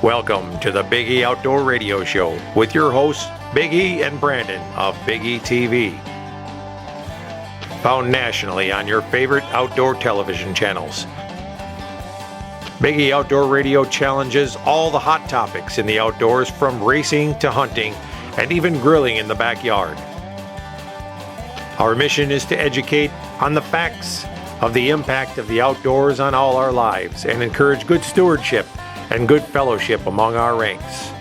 Welcome to the Big E Outdoor Radio Show with your hosts, Big E and Brandon of Big E TV. Found nationally on your favorite outdoor television channels. Big E Outdoor Radio challenges all the hot topics in the outdoors, from racing to hunting and even grilling in the backyard. Our mission is to educate on the facts of the impact of the outdoors on all our lives and encourage good stewardship and good fellowship among our ranks.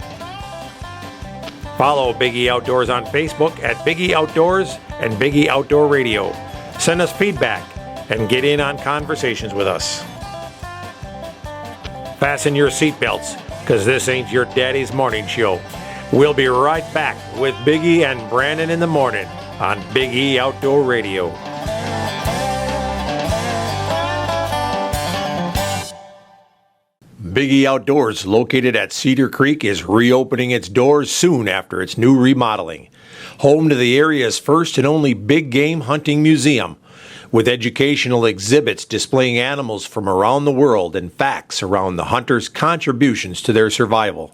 Follow Big E Outdoors on Facebook at Big E Outdoors and Big E Outdoor Radio. Send us feedback and get in on conversations with us. Fasten your seatbelts, because this ain't your daddy's morning show. We'll be right back with Big E and Brandon in the morning on Big E Outdoor Radio. Big E Outdoors, located at Cedar Creek, is reopening its doors soon after its new remodeling. Home to the area's first and only big game hunting museum, with educational exhibits displaying animals from around the world and facts around the hunters' contributions to their survival.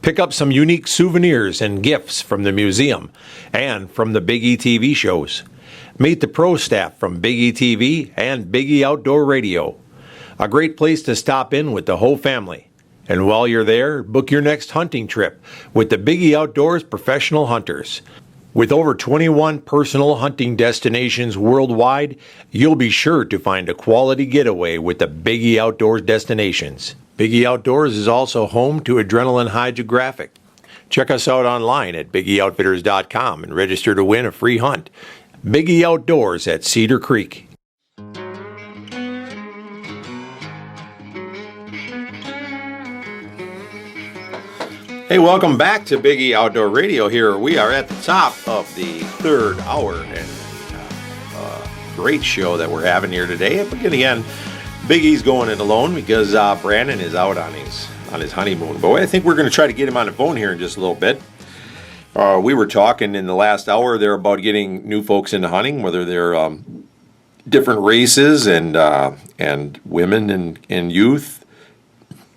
Pick up some unique souvenirs and gifts from the museum and from the Big E TV shows. Meet the pro staff from Big E TV and Big E Outdoor Radio. A great place to stop in with the whole family. And while you're there, book your next hunting trip with the Big E Outdoors professional hunters. With over 21 personal hunting destinations worldwide, you'll be sure to find a quality getaway with the Big E Outdoors destinations. Big E Outdoors is also home to Adrenaline Hydrographic. Check us out online at BigEOutfitters.com and register to win a free hunt. Big E Outdoors at Cedar Creek. Hey, welcome back to Big E Outdoor Radio. Here we are at the top of the third hour, and great show that we're having here today. But again, Big E's going it alone because Brandon is out on his honeymoon. But I think we're going to try to get him on the phone here in just a little bit. We were talking in the last hour there about getting new folks into hunting, whether they're different races and women and youth.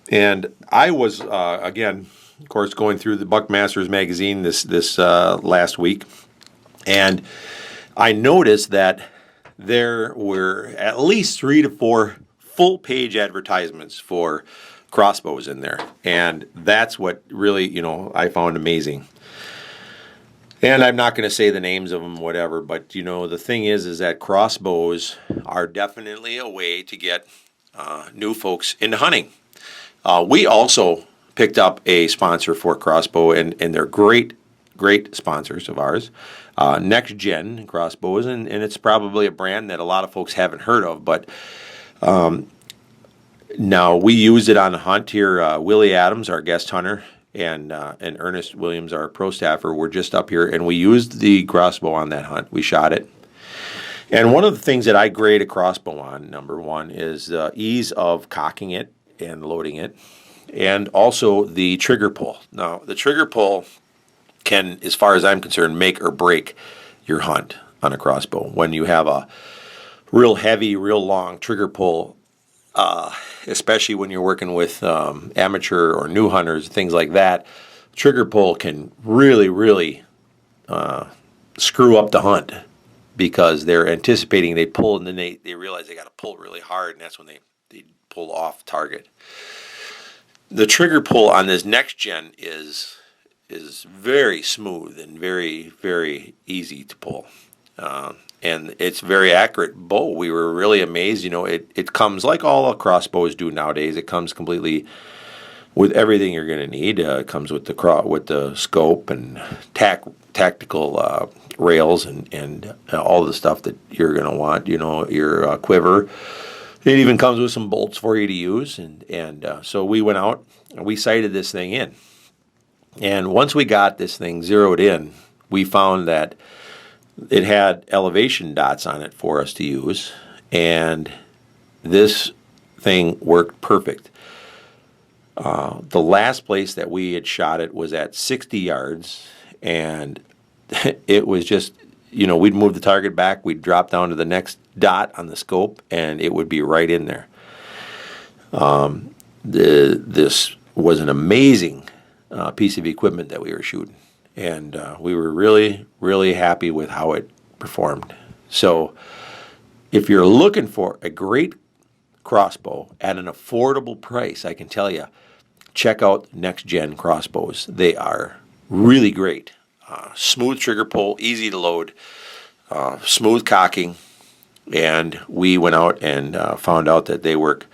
And I was again, of course, going through the Buckmasters magazine this last week, and I noticed that there were at least 3 to 4 full-page advertisements for crossbows in there, and that's what really, I found amazing. And I'm not going to say the names of them, whatever, but the thing is that crossbows are definitely a way to get new folks into hunting. We also picked up a sponsor for crossbow, and they're great sponsors of ours. Next Gen Crossbows, and it's probably a brand that a lot of folks haven't heard of, but now we used it on a hunt here. Willie Adams, our guest hunter, and Ernest Williams, our pro staffer, were just up here, and we used the crossbow on that hunt. We shot it. And one of the things that I grade a crossbow on, number one, is the ease of cocking it and loading it, and also the trigger pull. Now, the trigger pull can, as far as I'm concerned, make or break your hunt on a crossbow. When you have a real heavy, real long trigger pull, especially when you're working with amateur or new hunters, things like that, trigger pull can really screw up the hunt, because they're anticipating they pull and then they realize they got to pull really hard, and that's when they pull off target. The trigger pull on this Next Gen is very smooth and very, very easy to pull. And it's very accurate bow. We were really amazed. It comes like all crossbows do nowadays. It comes completely with everything you're going to need. It comes with the scope and tactical rails and all the stuff that you're going to want. Your quiver. It even comes with some bolts for you to use. And so we went out and we sighted this thing in. And once we got this thing zeroed in, we found that it had elevation dots on it for us to use, and this thing worked perfect. The last place that we had shot it was at 60 yards, and it was just, we'd move the target back, we'd drop down to the next dot on the scope, and it would be right in there. This was an amazing piece of equipment that we were shooting. And we were really, really happy with how it performed. So if you're looking for a great crossbow at an affordable price, I can tell you, check out Next Gen crossbows. They are really great. Smooth trigger pull, easy to load, smooth cocking. And we went out and found out that they work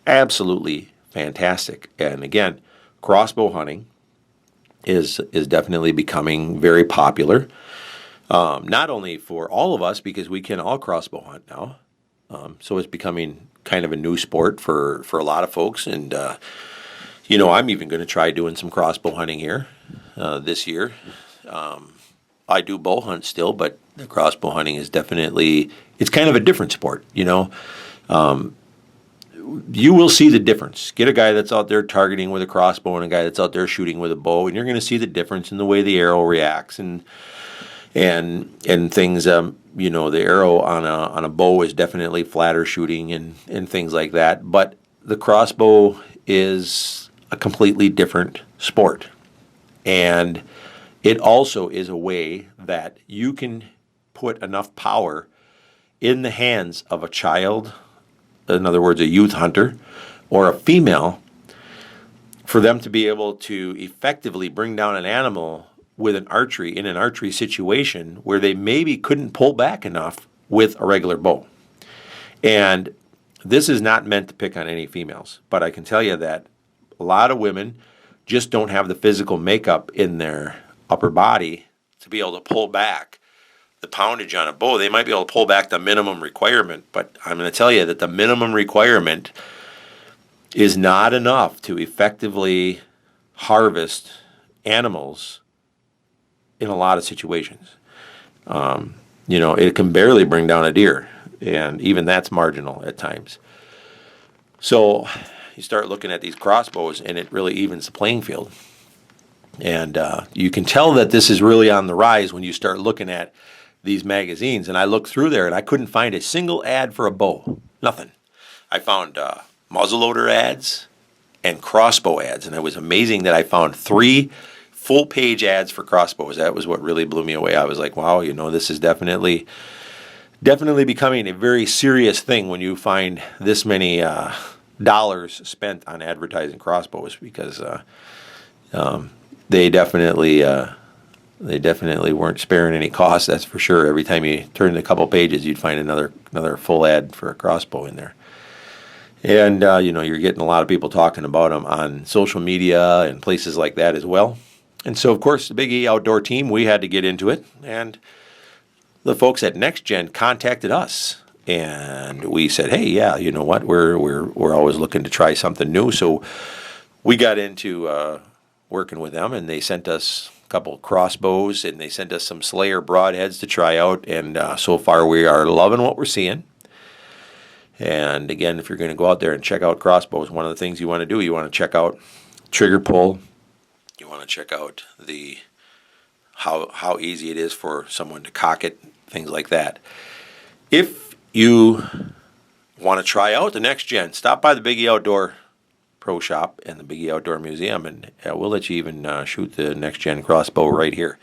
absolutely fantastic. And again, crossbow hunting is definitely becoming very popular. Not only for all of us, because we can all crossbow hunt now. So it's becoming kind of a new sport for a lot of folks. And, I'm even going to try doing some crossbow hunting here this year. I do bow hunt still, but the crossbow hunting is definitely, it's kind of a different sport, You will see the difference. Get a guy that's out there targeting with a crossbow and a guy that's out there shooting with a bow, and you're going to see the difference in the way the arrow reacts and things. The arrow on a bow is definitely flatter shooting and things like that. But the crossbow is a completely different sport, and it also is a way that you can put enough power in the hands of a child, in other words, a youth hunter, or a female, for them to be able to effectively bring down an animal with an archery situation where they maybe couldn't pull back enough with a regular bow. And this is not meant to pick on any females, but I can tell you that a lot of women just don't have the physical makeup in their upper body to be able to pull back the poundage on a bow. They might be able to pull back the minimum requirement, but I'm going to tell you that the minimum requirement is not enough to effectively harvest animals in a lot of situations. It can barely bring down a deer, and even that's marginal at times. So you start looking at these crossbows, and it really evens the playing field. And you can tell that this is really on the rise when you start looking at these magazines. And I looked through there, and I couldn't find a single ad for a bow. Nothing. I found muzzleloader ads and crossbow ads, and it was amazing that I found 3 full-page ads for crossbows. That was what really blew me away. I was like, wow, this is definitely becoming a very serious thing when you find this many dollars spent on advertising crossbows, because they definitely weren't sparing any costs, that's for sure. Every time you turned a couple pages, you'd find another full ad for a crossbow in there. And you're getting a lot of people talking about them on social media and places like that as well. And so, of course, the Big E Outdoor team, we had to get into it, and the folks at Next Gen contacted us, and we said, hey, yeah, you know what, we're always looking to try something new. So we got into working with them, and they sent us a couple crossbows, and they sent us some Slayer broadheads to try out, and so far we are loving what we're seeing. And again, if you're going to go out there and check out crossbows, one of the things you want to do, you want to check out trigger pull. You want to check out the how easy it is for someone to cock it, things like that. If you want to try out the Next Gen, stop by the Big E Outdoor Pro Shop and the Big E Outdoor Museum, and we'll let you even shoot the Next Gen crossbow right here.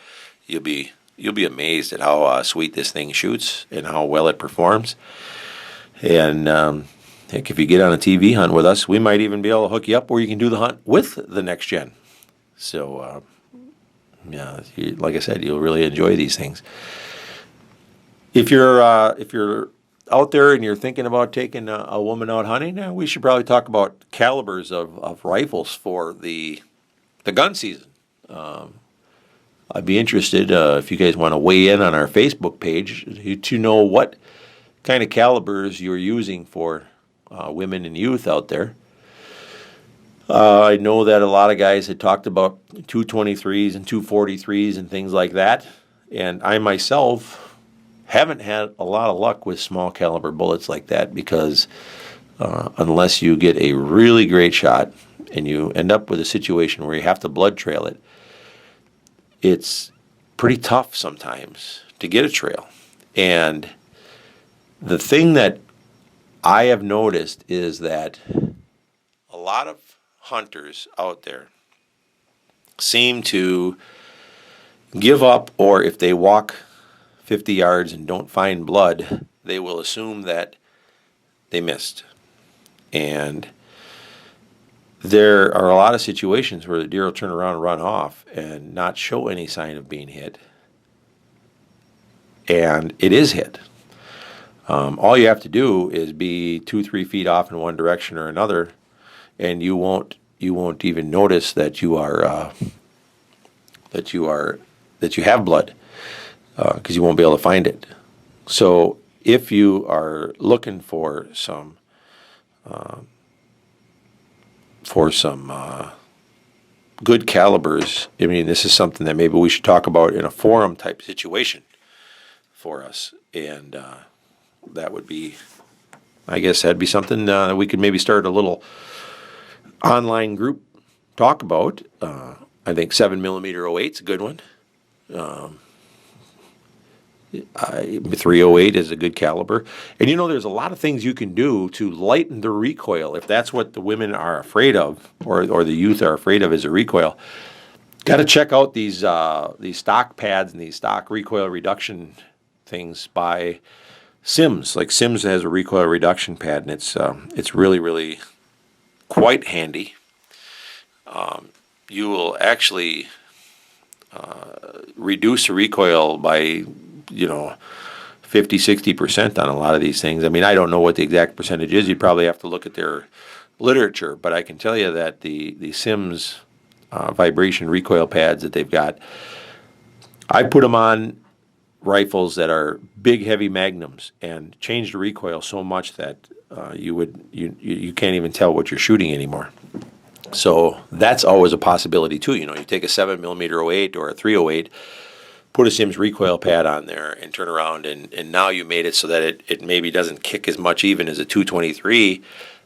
You'll be amazed at how sweet this thing shoots and how well it performs. And heck, if you get on a TV hunt with us, we might even be able to hook you up where you can do the hunt with the Next Gen. So, like I said, you'll really enjoy these things. If you're out there and you're thinking about taking a woman out hunting, we should probably talk about calibers of rifles for the gun season. I'd be interested if you guys want to weigh in on our Facebook page to know what kind of calibers you're using for women and youth out there. I know that a lot of guys had talked about 223s and 243s and things like that, and I myself haven't had a lot of luck with small caliber bullets like that, because unless you get a really great shot and you end up with a situation where you have to blood trail it, it's pretty tough sometimes to get a trail. And the thing that I have noticed is that a lot of hunters out there seem to give up, or if they walk 50 yards and don't find blood, they will assume that they missed. And there are a lot of situations where the deer will turn around and run off and not show any sign of being hit. And it is hit. All you have to do is be 2-3 feet off in one direction or another, and you won't even notice that you have blood, because you won't be able to find it. So if you are looking for some good calibers, I mean, this is something that maybe we should talk about in a forum type situation for us, and that would be, I guess that'd be something we could maybe start a little online group talk about. I think 7mm 08 is a good one. 308 is a good caliber. And there's a lot of things you can do to lighten the recoil if that's what the women are afraid of, or the youth are afraid of, is a recoil. Got to check out these stock pads and these stock recoil reduction things by Sims. Like Sims has a recoil reduction pad, and it's really, really quite handy. You will actually reduce the recoil by 50-60% on a lot of these things. I mean, I don't know what the exact percentage is. You'd probably have to look at their literature, but I can tell you that the Sims vibration recoil pads that they've got, I put them on rifles that are big, heavy magnums and change the recoil so much that you can't even tell what you're shooting anymore. So that's always a possibility too. You take a 7mm 08 or a 308, put a Sims recoil pad on there, and turn around, and now you made it so that it maybe doesn't kick as much even as a 223,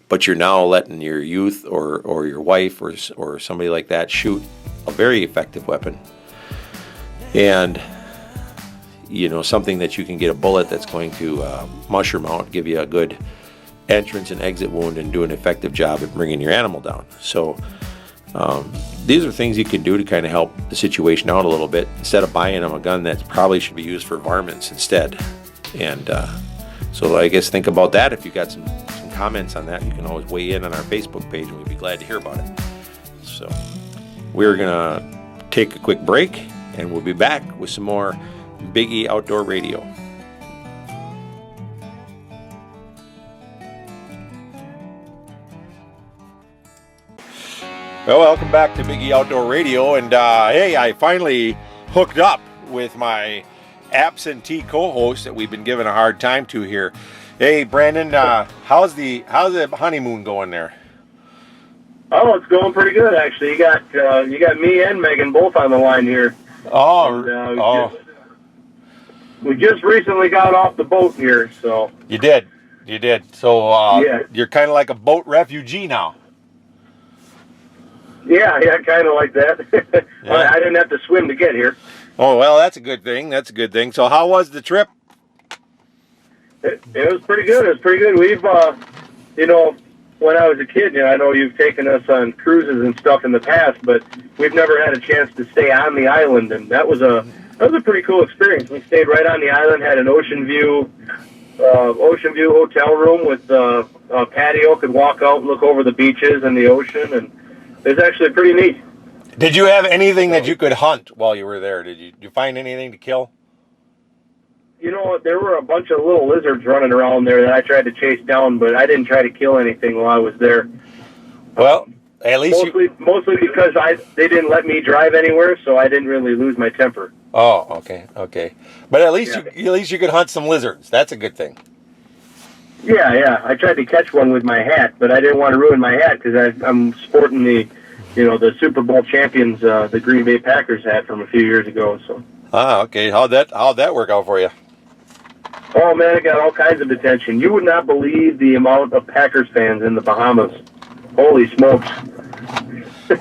but you're now letting your youth or your wife or somebody like that shoot a very effective weapon. And something that you can get a bullet that's going to mushroom out, give you a good entrance and exit wound, and do an effective job at bringing your animal down. So these are things you can do to kind of help the situation out a little bit, instead of buying them a gun that probably should be used for varmints instead. And so I guess think about that. If you got some comments on that, you can always weigh in on our Facebook page, and we'd be glad to hear about it. So we're going to take a quick break, and we'll be back with some more Big E Outdoor Radio. Well, welcome back to Big E Outdoor Radio, and hey, I finally hooked up with my absentee co-host that we've been giving a hard time to here. Hey, Brandon, how's the honeymoon going there? Oh, it's going pretty good, actually. You got me and Megan both on the line here. Oh, we just recently got off the boat here, so. You did. So yeah. You're kind of like a boat refugee now. Yeah, kind of like that. Yeah. I didn't have to swim to get here. Oh, well, that's a good thing. So how was the trip? It was pretty good. We've, when I was a kid, I know you've taken us on cruises and stuff in the past, but we've never had a chance to stay on the island, and that was a pretty cool experience. We stayed right on the island, had an ocean view hotel room with a patio, could walk out and look over the beaches and the ocean, and it was actually pretty neat. Did you have anything that you could hunt while you were there? Did you find anything to kill? There were a bunch of little lizards running around there that I tried to chase down, but I didn't try to kill anything while I was there. Well, at least mostly because they didn't let me drive anywhere, so I didn't really lose my temper. Oh, okay. But at least you could hunt some lizards. That's a good thing. Yeah. I tried to catch one with my hat, but I didn't want to ruin my hat because I'm sporting the Super Bowl champions, the Green Bay Packers hat from a few years ago. So. Ah, okay. How'd that work out for you? Oh man, it got all kinds of attention. You would not believe the amount of Packers fans in the Bahamas. Holy smokes!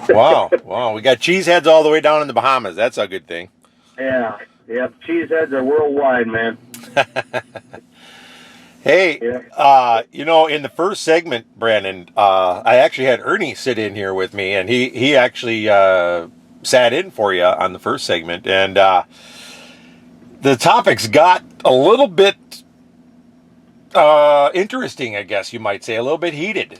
Wow. We got cheeseheads all the way down in the Bahamas. That's a good thing. Yeah. Cheeseheads are worldwide, man. Hey, Yeah. in the first segment, Brandon, I actually had Ernie sit in here with me, and he actually sat in for you on the first segment, and the topics got a little bit interesting, I guess you might say, a little bit heated.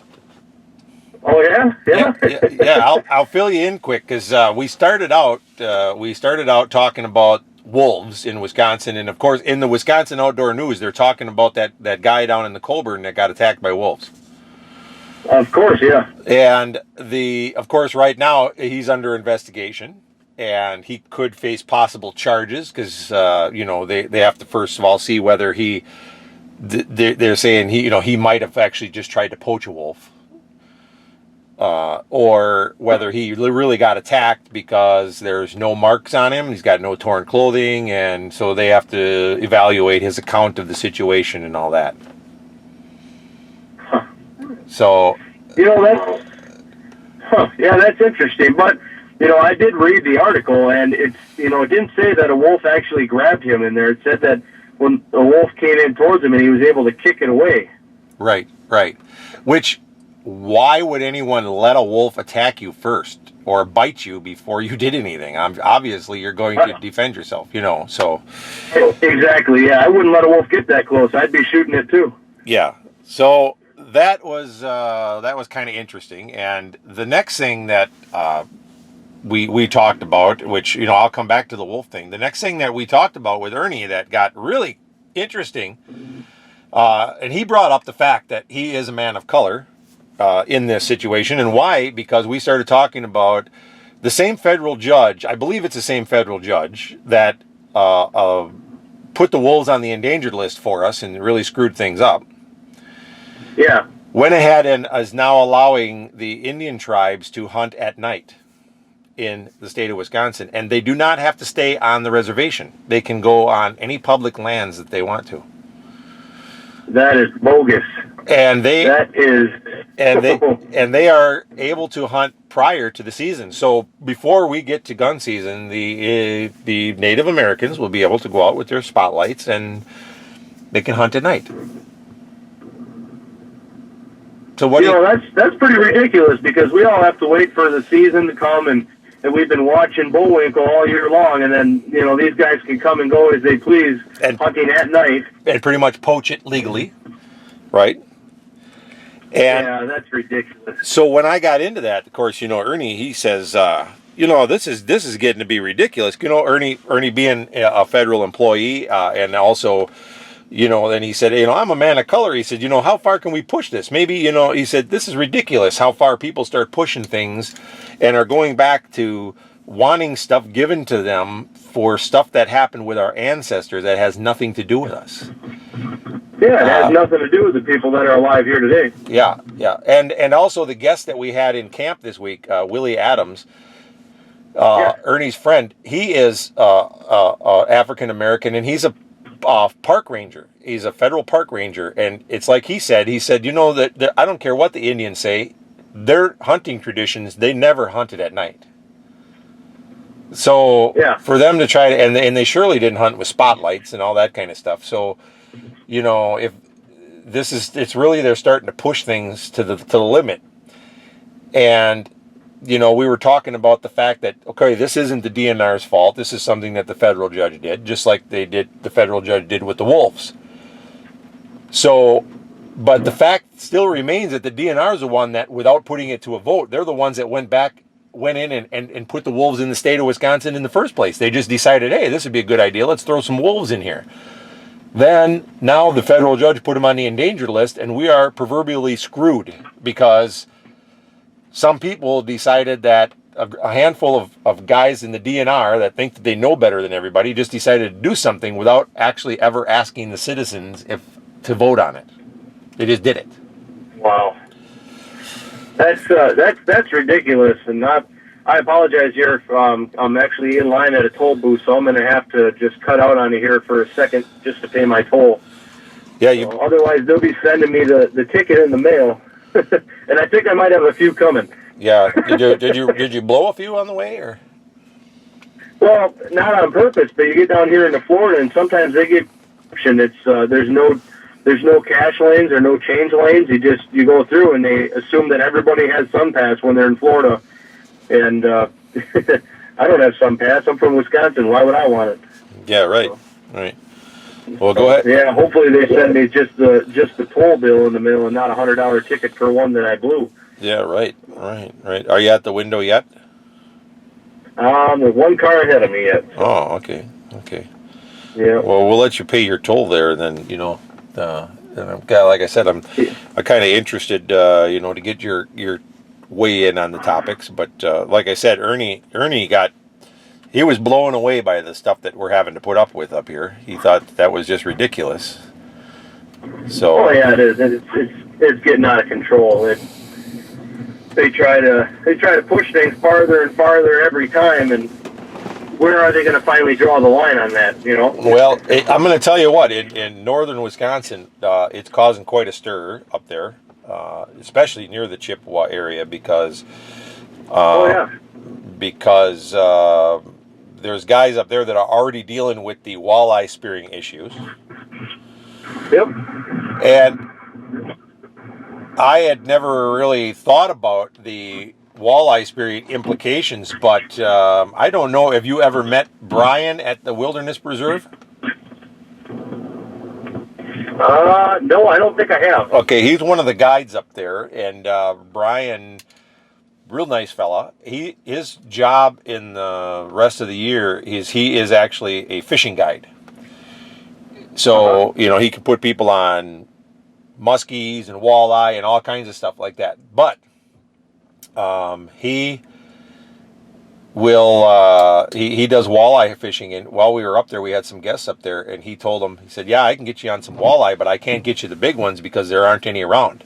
Oh yeah, Yeah, yeah. yeah. I'll fill you in quick because we started out talking about wolves in Wisconsin, and of course, in the Wisconsin Outdoor News, they're talking about that guy down in the Colburn that got attacked by wolves. Of course, yeah. And of course, right now he's under investigation, and he could face possible charges because they have to first of all see whether they're saying he might have actually just tried to poach a wolf. Or whether he really got attacked because there's no marks on him, he's got no torn clothing, and so they have to evaluate his account of the situation and all that. Huh. So, That's interesting. But I did read the article, and it didn't say that a wolf actually grabbed him in there. It said that when a wolf came in towards him, and he was able to kick it away. right. Why would anyone let a wolf attack you first or bite you before you did anything? Obviously, you're going to defend yourself, so. Exactly, yeah. I wouldn't let a wolf get that close. I'd be shooting it, too. Yeah. So that was kind of interesting. And the next thing that we talked about, which, I'll come back to the wolf thing. The next thing that we talked about with Ernie that got really interesting, and he brought up the fact that he is a man of color, in this situation. And why? Because we started talking about the same federal judge, I believe it's the same federal judge, that put the wolves on the endangered list for us and really screwed things up. Yeah. Went ahead and is now allowing the Indian tribes to hunt at night in the state of Wisconsin. And they do not have to stay on the reservation. They can go on any public lands that they want to. That is bogus. And they are able to hunt prior to the season. So before we get to gun season, the Native Americans will be able to go out with their spotlights and they can hunt at night. So that's pretty ridiculous because we all have to wait for the season to come, and we've been watching bullwinkle all year long, and then these guys can come and go as they please, hunting at night and pretty much poach it legally, right? And yeah, that's ridiculous. So when I got into that, of course, Ernie, he says, this is getting to be ridiculous. Ernie being a federal employee, and also, then he said, I'm a man of color. He said, how far can we push this? Maybe, he said, this is ridiculous how far people start pushing things and are going back to wanting stuff given to them for stuff that happened with our ancestors that has nothing to do with us. Yeah, it has nothing to do with the people that are alive here today. Yeah. And also the guest that we had in camp this week, Willie Adams, Ernie's friend, he is African American, and he's a park ranger. He's a federal park ranger, and it's like he said, that I don't care what the Indians say, their hunting traditions, they never hunted at night. So for them to try to, and they surely didn't hunt with spotlights and all that kind of stuff. So, if it's really, they're starting to push things to the limit. And, we were talking about the fact that, okay, this isn't the DNR's fault. This is something that the federal judge did, just like the federal judge did with the wolves. So, but the fact still remains that the DNR is the one that, without putting it to a vote, they're the ones that went in and put the wolves in the state of Wisconsin in the first place. They just decided, hey, this would be a good idea. Let's throw some wolves in here. Then, now the federal judge put them on the endangered list, and we are proverbially screwed because some people decided that a handful of guys in the DNR that think that they know better than everybody just decided to do something without actually ever asking the citizens to vote on it. They just did it. Wow. That's ridiculous, and I apologize here. I'm actually in line at a toll booth, so I'm going to have to just cut out on you here for a second just to pay my toll. Yeah, otherwise, they'll be sending me the ticket in the mail, and I think I might have a few coming. Yeah, did you blow a few on the way, or? Well, not on purpose, but you get down here into Florida, and sometimes they get. It's there's there's no cash lanes or no change lanes. You go through, and they assume that everybody has SunPass when they're in Florida. And I don't have SunPass. I'm from Wisconsin. Why would I want it? Yeah, right, right. Well, go ahead. Yeah, hopefully they send me just the toll bill in the middle and not $100 ticket for one that I blew. Yeah, right. Are you at the window yet? There's one car ahead of me yet. So. Oh, okay. Yeah. Well, we'll let you pay your toll there, and then and I'm like I said, I'm kind of interested, to get your weigh in on the topics. But like I said, Ernie he was blown away by the stuff that we're having to put up with up here. He thought that was just ridiculous. So. Oh yeah, it is. It's getting out of control. They try to push things farther and farther every time, and where are they going to finally draw the line on that? Well, I'm going to tell you what. In northern Wisconsin, it's causing quite a stir up there, especially near the Chippewa area, because. Because there's guys up there that are already dealing with the walleye spearing issues. Yep. And I had never really thought about the walleye spearing implications, but I don't know. Have you ever met Brian at the Wilderness Preserve? No, I don't think I have. Okay, he's one of the guides up there, and Brian, real nice fella. His job in the rest of the year is he is actually a fishing guide. So he can put people on muskies and walleye and all kinds of stuff like that. But he will he does walleye fishing, and while we were up there we had some guests up there, and he said, yeah, I can get you on some walleye, but I can't get you the big ones because there aren't any around.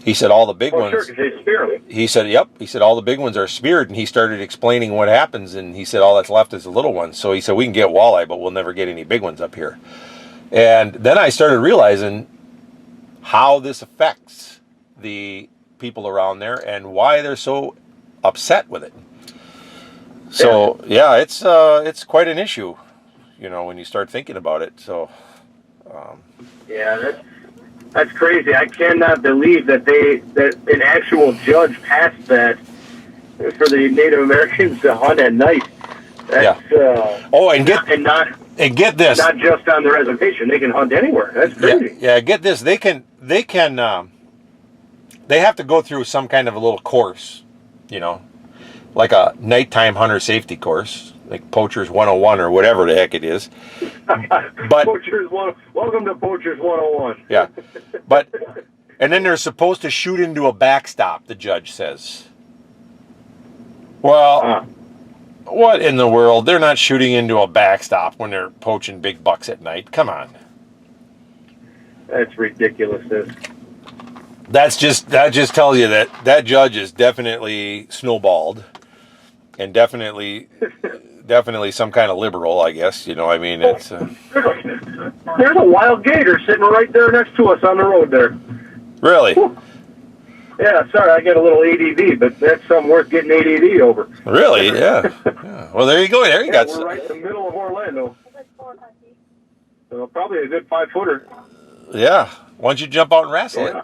He said all the big ones. Sure, 'cause they spear them. He said, yep. He said all the big ones are speared, and he started explaining what happens, and he said all that's left is the little ones. So he said we can get walleye, but we'll never get any big ones up here. And then I started realizing how this affects the people around there and why they're so upset with it. So yeah, it's quite an issue, when you start thinking about it. So yeah, that's crazy. I cannot believe that an actual judge passed that for the Native Americans to hunt at night. That's, and get this. Not just on the reservation. They can hunt anywhere. That's crazy. Yeah, get this. They have to go through some kind of a little course, like a nighttime hunter safety course, like Poachers 101 or whatever the heck it is. But welcome to Poachers 101. Yeah. And then they're supposed to shoot into a backstop, the judge says. Well, what in the world? They're not shooting into a backstop when they're poaching big bucks at night. Come on. That's ridiculousness. That just tells you that judge is definitely snowballed, and definitely some kind of liberal, I guess. It's. There's a wild gator sitting right there next to us on the road there. Really? Whew. Yeah, sorry, I get a little ADD, but that's something worth getting ADD over. Really? Yeah. Well, there you go. There you got. We're right in the middle of Orlando. So probably a good 5-footer. Yeah. Why don't you jump out and wrestle it?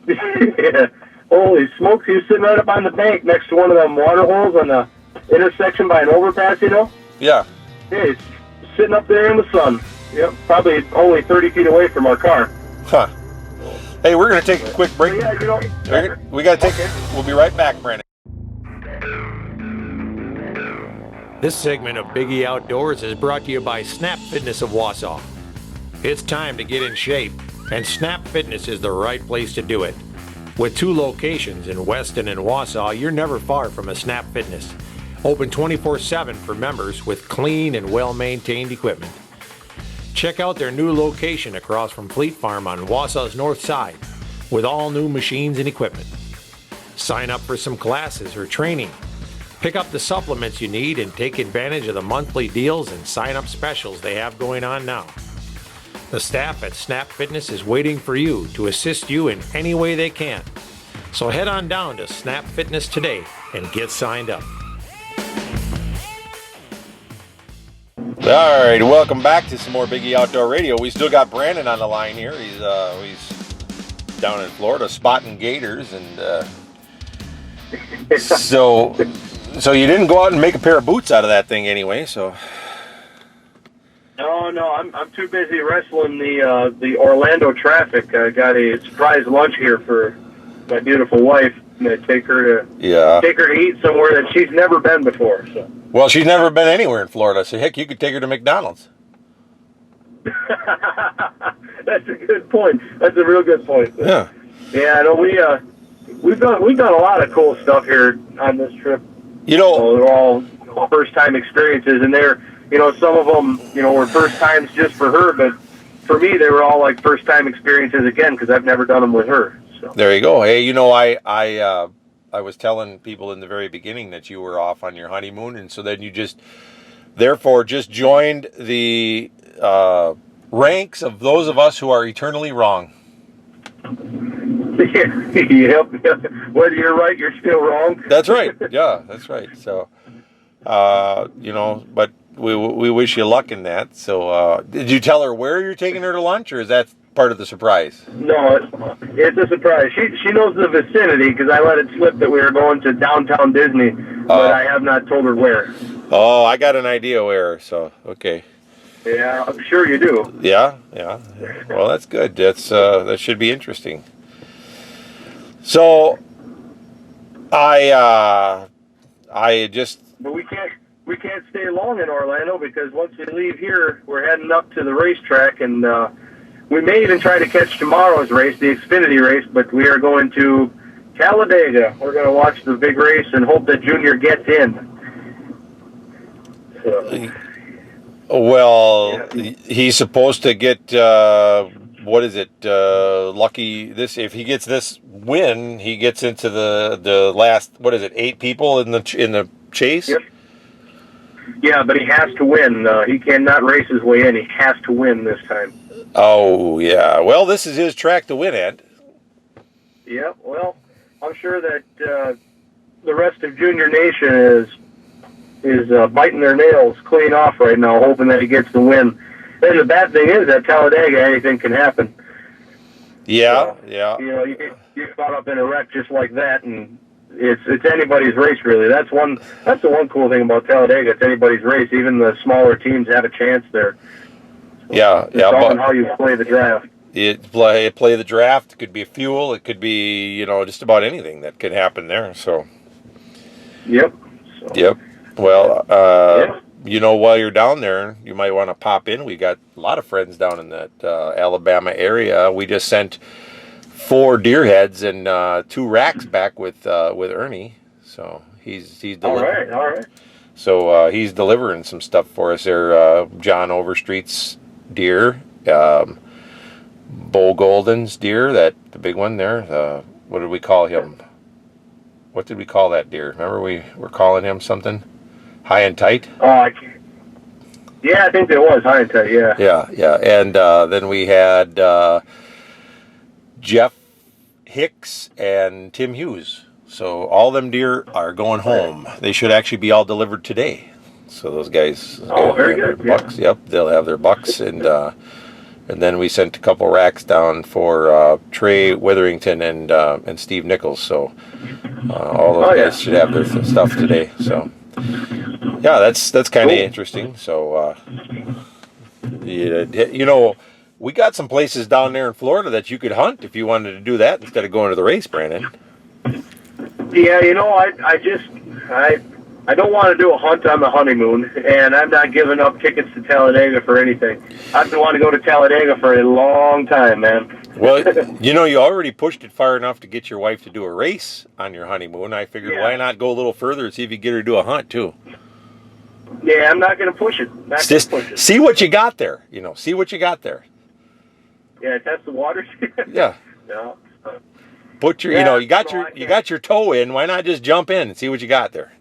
Yeah. Holy smokes, he was sitting right up on the bank next to one of them water holes on the intersection by an overpass, Yeah. Yeah, he's sitting up there in the sun. Yep, probably only 30 feet away from our car. Huh. Hey, we're going to take a quick break. Yeah, we got to take it. We'll be right back, Brandon. This segment of Biggie Outdoors is brought to you by Snap Fitness of Wausau. It's time to get in shape, and Snap Fitness is the right place to do it. With 2 locations in Weston and Wausau, you're never far from a Snap Fitness. Open 24/7 for members with clean and well-maintained equipment. Check out their new location across from Fleet Farm on Wausau's north side with all new machines and equipment. Sign up for some classes or training. Pick up the supplements you need and take advantage of the monthly deals and sign-up specials they have going on now. The staff at Snap Fitness is waiting for you to assist you in any way they can. So head on down to Snap Fitness today and get signed up. All right, welcome back to some more Biggie Outdoor Radio. We still got Brandon on the line here. He's down in Florida spotting gators, and so you didn't go out and make a pair of boots out of that thing anyway. So No, I'm too busy wrestling the Orlando traffic. I got a surprise lunch here for my beautiful wife. I'm gonna take her to eat somewhere that she's never been before. So. Well, she's never been anywhere in Florida, so heck, you could take her to McDonald's. That's a good point. That's a real good point. Yeah. Yeah, no, we've done a lot of cool stuff here on this trip. You know, they're all first time experiences, and they're some of them were first times just for her, but for me they were all like first time experiences again because I've never done them with her. So. There you go. Hey, I was telling people in the very beginning that you were off on your honeymoon, and so then you just joined the ranks of those of us who are eternally wrong. Yep. Whether you're right, you're still wrong. That's right. Yeah, that's right. So, but we wish you luck in that. So, did you tell her where you're taking her to lunch, or is that part of the surprise? No, it's a surprise. She knows the vicinity because I let it slip that we were going to downtown Disney, but I have not told her where. Oh, I got an idea where. So, okay. Yeah, I'm sure you do. Yeah. Well, that's good. That should be interesting. So, I just. But we can't stay long in Orlando because once we leave here, we're heading up to the racetrack, and we may even try to catch tomorrow's race, the Xfinity race. But we are going to Talladega. We're going to watch the big race and hope that Junior gets in. So. Well, he's supposed to get lucky. If he gets this win, he gets into the last 8 people in the chase. Yep. Yeah, but he has to win. He cannot race his way in. He has to win this time. Oh yeah. Well, this is his track to win at. Yeah. Well, I'm sure that the rest of Junior Nation is biting their nails clean off right now, hoping that he gets the win. And the bad thing is at Talladega, anything can happen. Yeah, so, yeah. You get caught up in a wreck just like that, and it's anybody's race, really. That's the one cool thing about Talladega. It's anybody's race. Even the smaller teams have a chance there. So yeah. It's all in how you play the draft. Play the draft. It could be fuel. It could be just about anything that could happen there. So. Yep. So. Yep. Well, while you're down there, you might want to pop in. We got a lot of friends down in that Alabama area. We just sent 4 deer heads and 2 racks back with Ernie. So he's delivering. All right. So he's delivering some stuff for us there. John Overstreet's deer, Bo Golden's deer, the big one there. What did we call him? What did we call that deer? Remember we were calling him something? High and Tight? Oh, I can't. Yeah, I think there was High and Tight, yeah. Yeah. And then we had Jeff Hicks and Tim Hughes. So all them deer are going home. They should actually be all delivered today. So those guys very good. Bucks. Yep, they'll have their bucks. And then we sent a couple racks down for Trey Witherington and Steve Nichols. So all those guys should have their stuff today. So yeah, that's kind of interesting. So we got some places down there in Florida that you could hunt if you wanted to do that instead of going to the race, Brandon. Yeah, I don't want to do a hunt on the honeymoon, and I'm not giving up tickets to Talladega for anything. I've been wanting to go to Talladega for a long time, man. Well, you already pushed it far enough to get your wife to do a race on your honeymoon. I figured why not go a little further and see if you get her to do a hunt, too. Yeah, I'm not going to push it. See what you got there. See what you got there. Yeah, test the waters. Yeah. No. Put your, you got your toe in. Why not just jump in and see what you got there?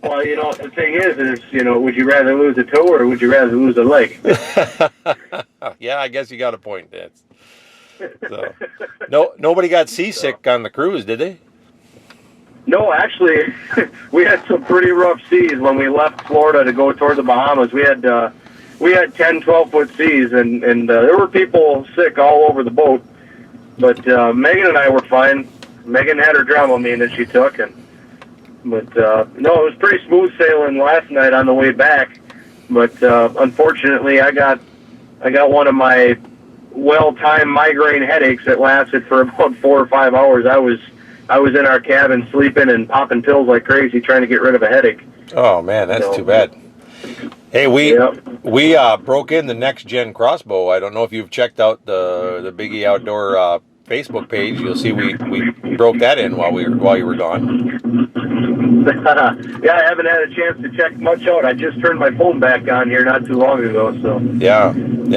Well, the thing is, would you rather lose a toe or would you rather lose a leg? Yeah, I guess you got a point, Dad. So, nobody got seasick on the cruise, did they? No, actually, we had some pretty rough seas when we left Florida to go toward the Bahamas. We had 10, 12-foot seas, and there were people sick all over the boat. But Megan and I were fine. Megan had her Dramamine that she took, but no, it was pretty smooth sailing last night on the way back. But unfortunately, I got one of my well-timed migraine headaches that lasted for about 4 or 5 hours. I was in our cabin sleeping and popping pills like crazy, trying to get rid of a headache. Oh man, that's too bad. Hey, we broke in the next gen crossbow. I don't know if you've checked out the Biggie Outdoor Facebook page. You'll see we broke that in while you were gone. Yeah, I haven't had a chance to check much out. I just turned my phone back on here not too long ago. So yeah,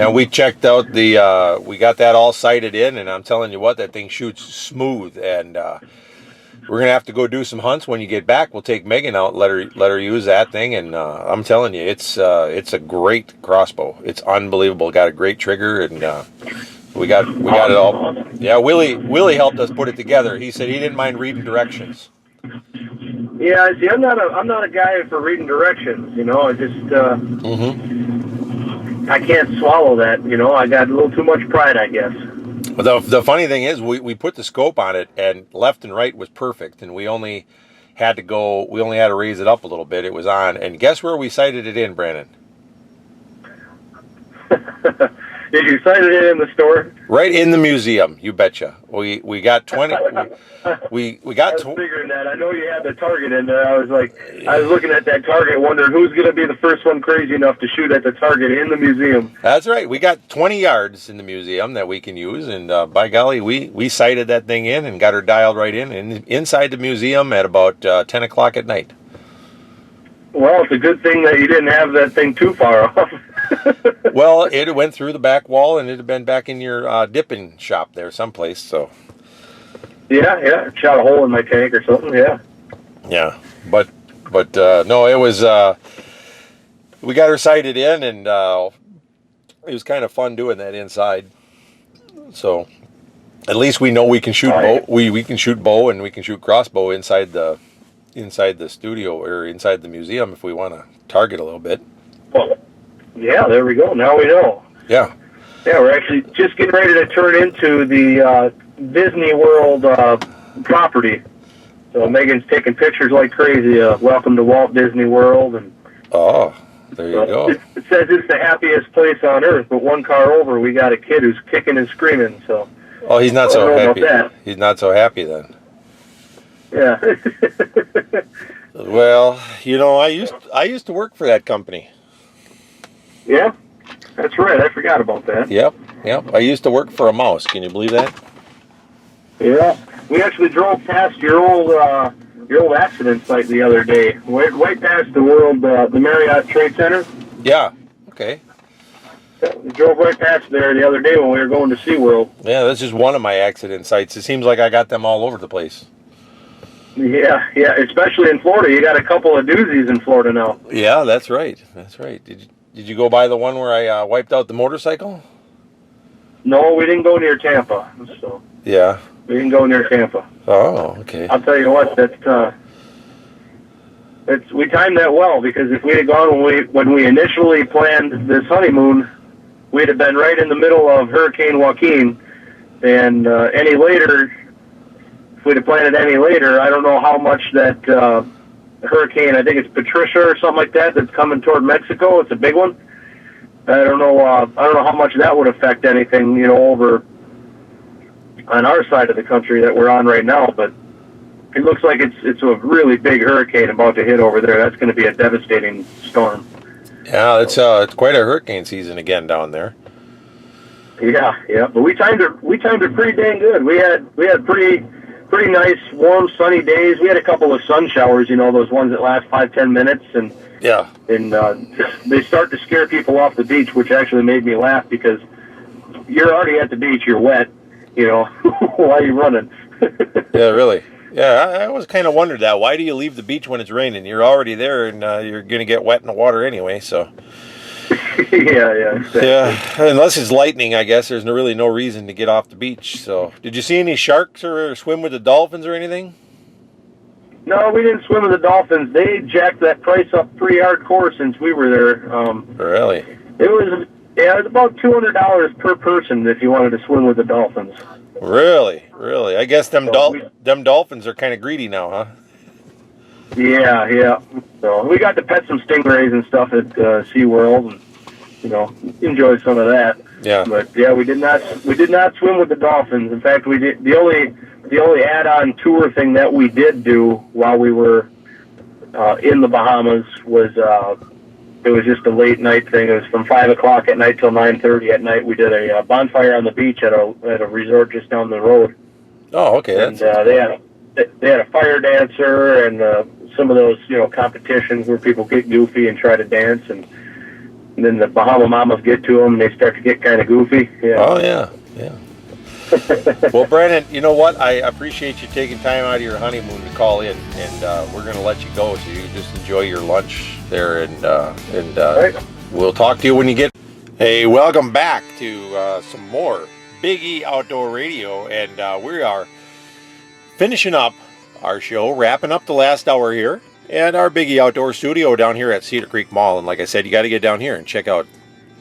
we checked out we got that all sighted in, and I'm telling you what, that thing shoots smooth. And we're gonna have to go do some hunts when you get back. We'll take Megan out, let her use that thing, and I'm telling you, it's a great crossbow. It's unbelievable. Got a great trigger, and we got it all. Yeah, Willie helped us put it together. He said he didn't mind reading directions. Yeah, see, I'm not a guy for reading directions. I just I can't swallow that. I got a little too much pride, I guess. Well, the funny thing is, we put the scope on it, and left and right was perfect, and we only had to raise it up a little bit. It was on, and guess where we sighted it in, Brandon? Did you sight it in the store? Right in the museum, you betcha. We got 20. we got. I was figuring that. I know you had the target in there. I was looking at that target, wondering who's going to be the first one crazy enough to shoot at the target in the museum. That's right. We got 20 yards in the museum that we can use, and by golly, we sighted that thing in and got her dialed right in, and inside the museum at about 10 o'clock at night. Well, it's a good thing that you didn't have that thing too far off. Well, it went through the back wall, and it had been back in your dipping shop there someplace. So. Yeah, shot a hole in my tank or something. Yeah. Yeah, but no, it was. We got her sighted in, and it was kind of fun doing that inside. So, at least we know we can shoot bow. We can shoot bow and we can shoot crossbow inside the studio or inside the museum if we want to target a little bit. Well, yeah, there we go. Now we know. Yeah. Yeah, we're actually just getting ready to turn into the Disney World property. So Megan's taking pictures like crazy. Welcome to Walt Disney World, and there you go. It says it's the happiest place on earth, but one car over, we got a kid who's kicking and screaming. So. Oh, he's not so happy. He's not so happy then. Yeah. Well, I used to work for that company. Yeah, that's right. I forgot about that. Yep. I used to work for a mouse. Can you believe that? Yeah. We actually drove past your old accident site the other day. Right past the Marriott Trade Center. Yeah. Okay. We drove right past there the other day when we were going to SeaWorld. Yeah, this is one of my accident sites. It seems like I got them all over the place. Yeah, especially in Florida. You got a couple of doozies in Florida now. Yeah, that's right. Did you go by the one where I wiped out the motorcycle? No, we didn't go near Tampa. So yeah, we didn't go near Tampa. Oh, okay. I'll tell you what, we timed that well, because if we had gone when we initially planned this honeymoon, we'd have been right in the middle of Hurricane Joaquin, and any later. If we'd have planned it any later, I don't know how much that hurricane, I think it's Patricia or something like that, that's coming toward Mexico. It's a big one. I don't know how much that would affect anything, over on our side of the country that we're on right now. But it looks like it's a really big hurricane about to hit over there. That's going to be a devastating storm. Yeah, it's quite a hurricane season again down there. Yeah, but we timed it pretty dang good. We had pretty nice, warm, sunny days. We had a couple of sun showers, those ones that last 5-10 minutes, and they start to scare people off the beach, which actually made me laugh, because you're already at the beach, you're wet, why are you running? Yeah, really. Yeah, I always kind of wondered that. Why do you leave the beach when it's raining? You're already there, and you're going to get wet in the water anyway, so... Yeah, exactly. Yeah, unless it's lightning, I guess there's really no reason to get off the beach. So, did you see any sharks or swim with the dolphins or anything? No, we didn't swim with the dolphins. They jacked that price up pretty hardcore since we were there. Really? It was about $200 per person if you wanted to swim with the dolphins. Really? Really? I guess them So them dolphins are kind of greedy now, huh? Yeah. So we got to pet some stingrays and stuff at SeaWorld, and enjoy some of that. Yeah. But yeah, we did not swim with the dolphins. In fact, we did the only add-on tour thing that we did do while we were in the Bahamas was it was just a late night thing. It was from 5 o'clock at night till 9:30 at night. We did a bonfire on the beach at a resort just down the road. Oh, okay. And they had a fire dancer and some of those competitions where people get goofy and try to dance, and then the Bahama Mamas get to them and they start to get kind of goofy. Yeah. Oh yeah. Well, Brandon, you know what? I appreciate you taking time out of your honeymoon to call in, and we're going to let you go so you can just enjoy your lunch there, and Right. we'll talk to you when you get. Hey, welcome back to some more Big E Outdoor Radio, and we are finishing up our show, wrapping up the last hour here at our Big E Outdoor Studio down here at Cedar Creek Mall. And like I said, you got to get down here and check out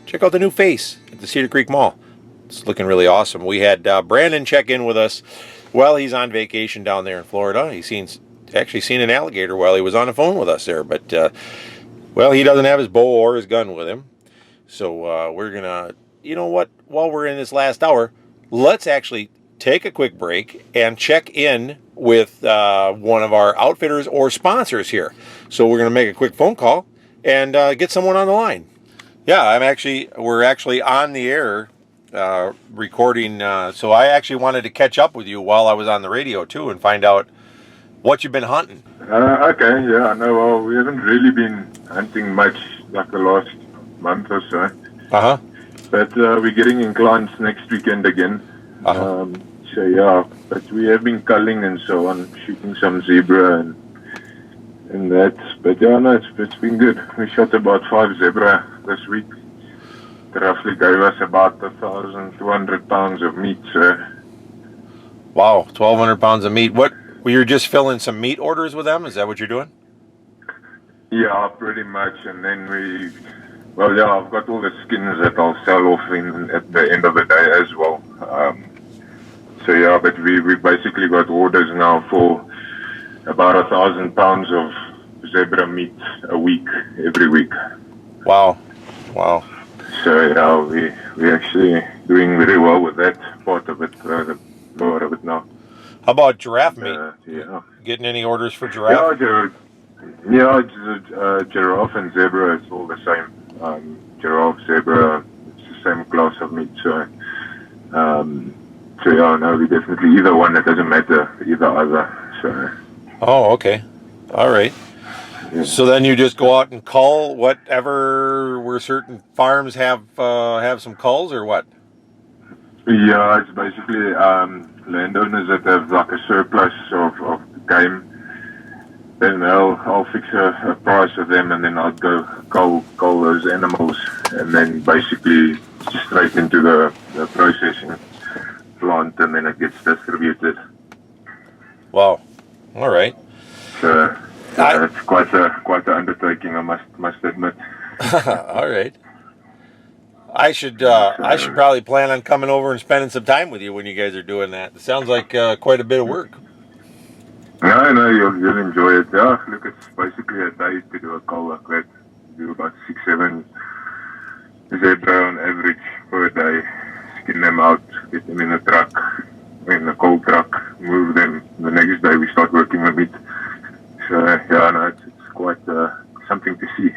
the new face at the Cedar Creek Mall. It's looking really awesome. We had Brandon check in with us while he's on vacation down there in Florida. He's actually seen an alligator while he was on the phone with us there. But, he doesn't have his bow or his gun with him. So we're going to, you know what, while we're in this last hour, let's actually take a quick break and check in with one of our outfitters or sponsors here. So we're going to make a quick phone call and get someone on the line. Yeah, we're actually on the air recording. So I actually wanted to catch up with you while I was on the radio too and find out what you've been hunting. Okay, yeah, no, well, we haven't really been hunting much like the last month or so. Uh-huh. But we're getting in clients next weekend again. Uh-huh. So yeah, but we have been culling and so on, shooting some zebra and that. But yeah, no, it's been good. We shot about 5 zebra this week. It roughly gave us about 1,200 pounds of meat. So. Wow, 1,200 pounds of meat. What? You're just filling some meat orders with them? Is that what you're doing? Yeah, pretty much. And then I've got all the skins that I'll sell off at the end of the day as well. So yeah, but we basically got orders now for about 1,000 pounds of zebra meat a week, every week. Wow. So yeah, we're actually doing very well with that part of it, the more of it now. How about giraffe meat? Yeah. Getting any orders for giraffe? Giraffe and zebra, it's all the same. Giraffe, zebra, it's the same class of meat. So yeah, no, we definitely either one. It doesn't matter, either. So. Oh, okay. All right. Yeah. So then you just go out and cull whatever where certain farms have some culls or what? Yeah, it's basically landowners that have like a surplus of game. Then I'll fix a price of them, and then I'll go cull those animals, and then basically straight into the processing plant, and then it gets distributed. Wow. All right. So it's quite an undertaking, I must admit. All right. I should probably plan on coming over and spending some time with you when you guys are doing that. It sounds like quite a bit of work. No, you'll enjoy it. Yeah, look, it's basically a day to do a cull like that. Do about 6-7 zebra on average per day. Skin them out, get them in a truck, in a cold truck, move them. The next day we start working with it. So yeah, no, it's quite something to see.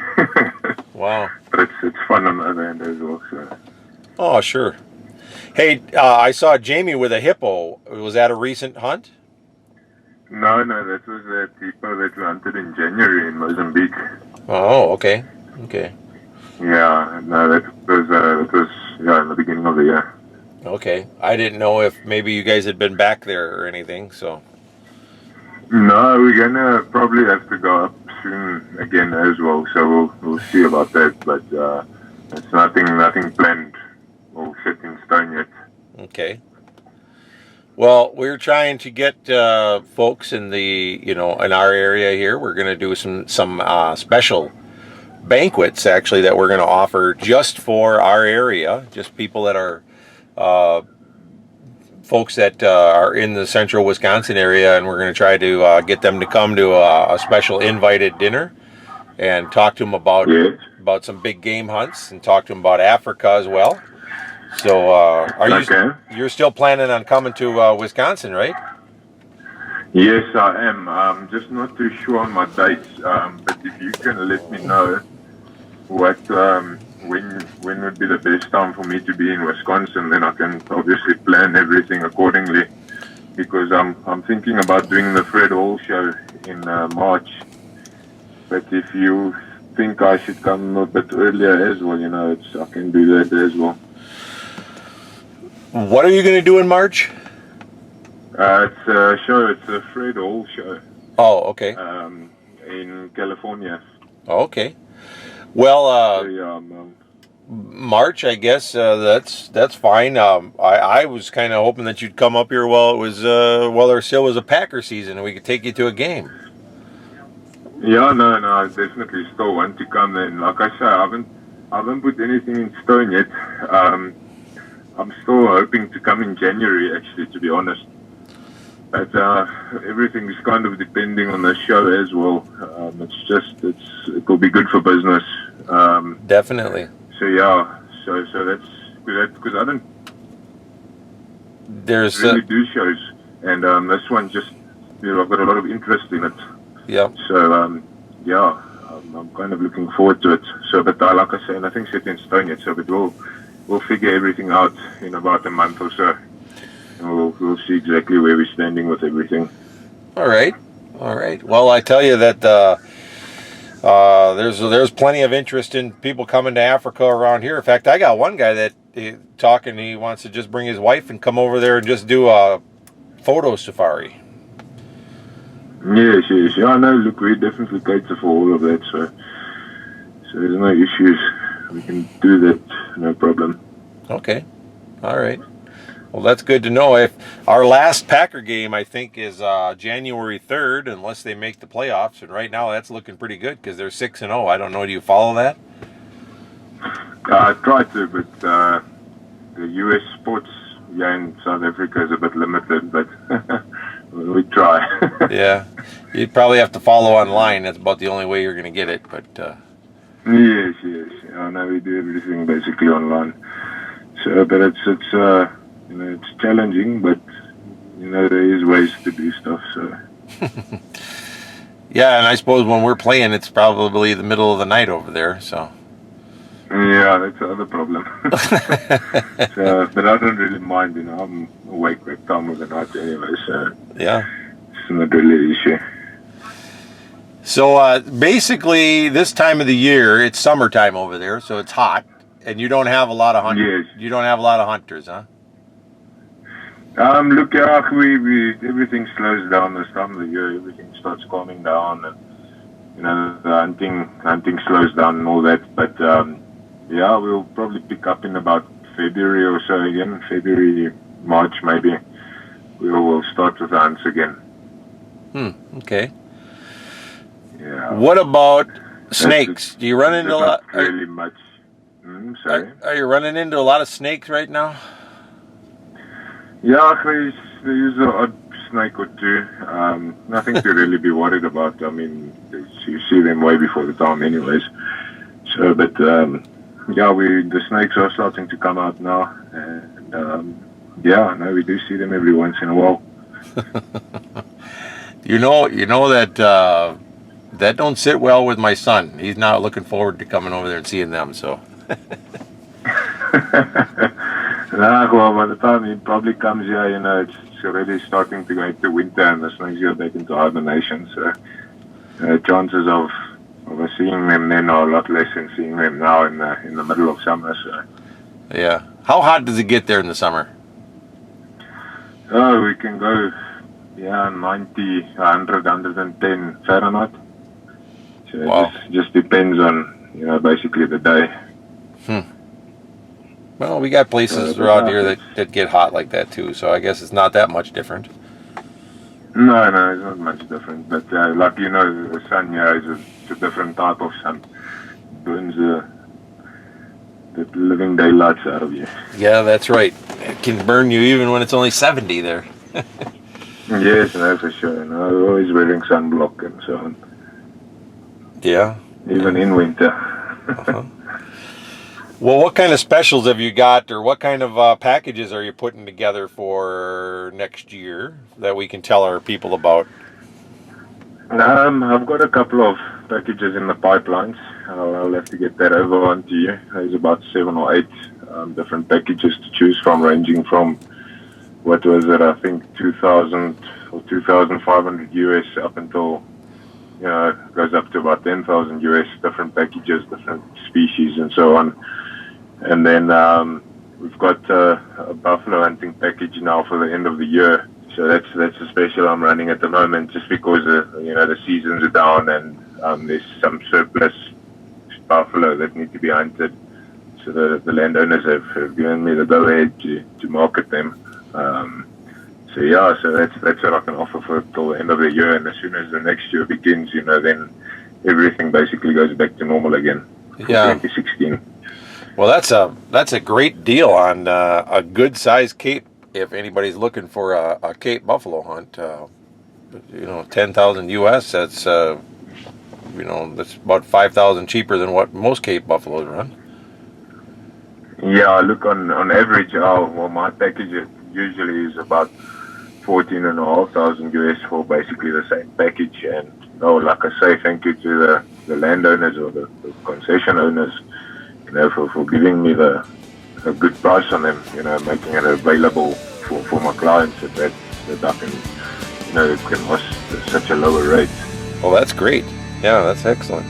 Wow. But it's fun on the other end as well. So. Oh, sure. Hey, I saw Jamie with a hippo. Was that a recent hunt? No, that was a hippo that we hunted in January in Mozambique. Oh, okay. Yeah, no, that was in the beginning of the year. Okay. I didn't know if maybe you guys had been back there or anything, so. No, we're gonna probably have to go up soon again as well, so we'll see about that, but it's nothing planned or set in stone yet. Okay. Well, we're trying to get folks in in our area here. We're going to do some special banquets actually that we're going to offer just for our area, just people that are folks that are in the central Wisconsin area, and we're going to try to get them to come to a special invited dinner and talk to them Yes. about some big game hunts and talk to them about Africa as well. So, Okay. you're still planning on coming to Wisconsin, right? Yes, I am. I'm just not too sure on my dates. But if you can let me know what when would be the best time for me to be in Wisconsin, then I can obviously plan everything accordingly. Because I'm thinking about doing the Fred Hall show in March. But if you think I should come a bit earlier as well, I can do that as well. What are you going to do in March? It's a show. It's a Fred Hall show. Oh, okay. In California. Okay. Well, So, yeah, March, I guess that's fine. I was kind of hoping that you'd come up here while there still was a Packer season, and we could take you to a game. yeah, no, I definitely still want to come in. Like I say, I haven't put anything in stone yet. I'm still hoping to come in January, actually, to be honest. But everything is kind of depending on the show as well. It will be good for business. Definitely. So yeah, so that's because I don't There's really do shows, and this one just I've got a lot of interest in it. yeah. So yeah, I'm kind of looking forward to it. So, but like I say, nothing's set in stone yet. So, but we'll figure everything out in about a month or so, and we'll see exactly where we're standing with everything. All right. Well, I tell you that there's plenty of interest in people coming to Africa around here. In fact, I got one guy that he wants to just bring his wife and come over there and just do a photo safari. Yes. Yeah, I know. Look, we definitely cater for all of that. So there's no issues. We can do that, no problem. Okay. All right. Well, that's good to know. If our last Packer game, I think, is January 3rd, unless they make the playoffs, and right now that's looking pretty good because they're 6-0. I don't know. Do you follow that? I try to, but the U.S. sports in South Africa is a bit limited, but we try. Yeah. You'd probably have to follow online. That's about the only way you're going to get it. But Yes. I know we do everything basically online. So, but it's challenging, but there is ways to do stuff. So. yeah, and I suppose when we're playing, it's probably the middle of the night over there. So. Yeah, that's the other problem. So, but I don't really mind. I'm awake that time of the night anyway. So. Yeah. It's not really an issue. So basically, this time of the year, it's summertime over there, so it's hot, and you don't have a lot of hunters. Yes. You don't have a lot of hunters, huh? Look, we everything slows down this time of the year. Everything starts calming down, and the hunting slows down and all that. But yeah, we'll probably pick up in about February or so again. February, March, maybe. We'll start with the hunts again. Okay. Yeah. What about snakes? Do you run into a lot? Really much. Sorry. Are you running into a lot of snakes right now? Yeah, there's an odd snake or two. Nothing to really be worried about. I mean, you see them way before the time anyways. So, but yeah, the snakes are starting to come out now. And yeah, no, we do see them every once in a while. You know that that don't sit well with my son. He's not looking forward to coming over there and seeing them. So. Well, by the time he probably comes here, it's already starting to go into winter, and the snakes go back into hibernation. So, chances of us seeing them then are a lot less than seeing them now in the middle of summer. So. Yeah. How hot does it get there in the summer? Oh, we can go, 90, 100, 110 Fahrenheit. So wow. It just depends on, basically the day. Well, we got places around here that get hot like that too, so I guess it's not that much different. No, it's not much different. But like you know, the sun here is a different type of sun. Burns the living daylights out of you. Yeah, that's right. It can burn you even when it's only 70 there. Yes, no, for sure. And I'm always wearing sunblock and so on, Yeah. even in winter. Uh-huh. Well, what kind of specials have you got, or what kind of packages are you putting together for next year that we can tell our people about? I've got a couple of packages in the pipelines. I'll have to get that over onto you. There's about 7 or 8 different packages to choose from, ranging from what was it? I think 2,000 or 2,500 US up until it goes up to about 10,000 US. Different packages, different species, and so on. And then we've got a buffalo hunting package now for the end of the year. So that's a special I'm running at the moment, just because the seasons are down and there's some surplus buffalo that need to be hunted. So the landowners have given me the go ahead to market them. So that's what I can offer for till the end of the year. And as soon as the next year begins, then everything basically goes back to normal again. Yeah. 2016. Well, that's a great deal on a good sized Cape. If anybody's looking for a Cape buffalo hunt, 10,000 US. That's that's about 5,000 cheaper than what most Cape buffaloes run. Yeah, look, on average, my package usually is about 14,500 US for basically the same package. And like I say, thank you to the landowners or the concession owners, for giving me a good price on them, making it available for my clients that I can ask such a lower rate. Well, that's great. Yeah, that's excellent.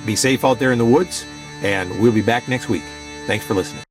Be safe out there in the woods, and we'll be back next week. Thanks for listening.